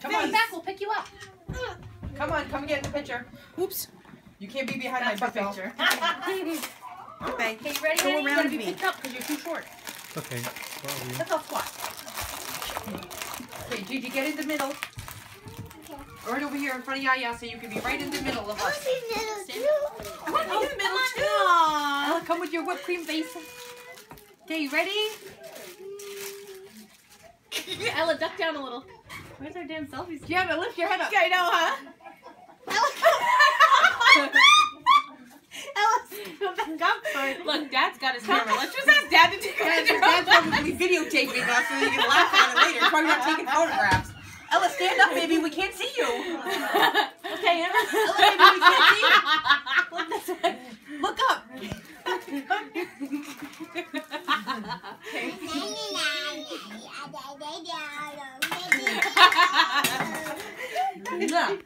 Come on back, we'll pick you up. Come on, come get in the picture. Oops. You can't be behind my butt picture. Okay. Okay, you ready? Go Honey? You around gotta be me. picked up because you're too short. Okay. Let's all squat. Okay, Gigi, get in the middle. Right over here in front of Yaya so you can be right in the middle of us. I want to be in the middle too. Ella, come with your whipped cream face. Okay, you ready? Ella, duck down a little. Where's our damn selfies? Gianna, lift your head up. I know, huh? Look, Dad's got his camera. Let's just ask Dad to take a picture. Dad's probably videotaping us so you can laugh at it later. He's probably not taking photographs. Ella, stand up, baby. We can't see you. Okay, Ella, baby, we can't see you. Look this way. Look up. No.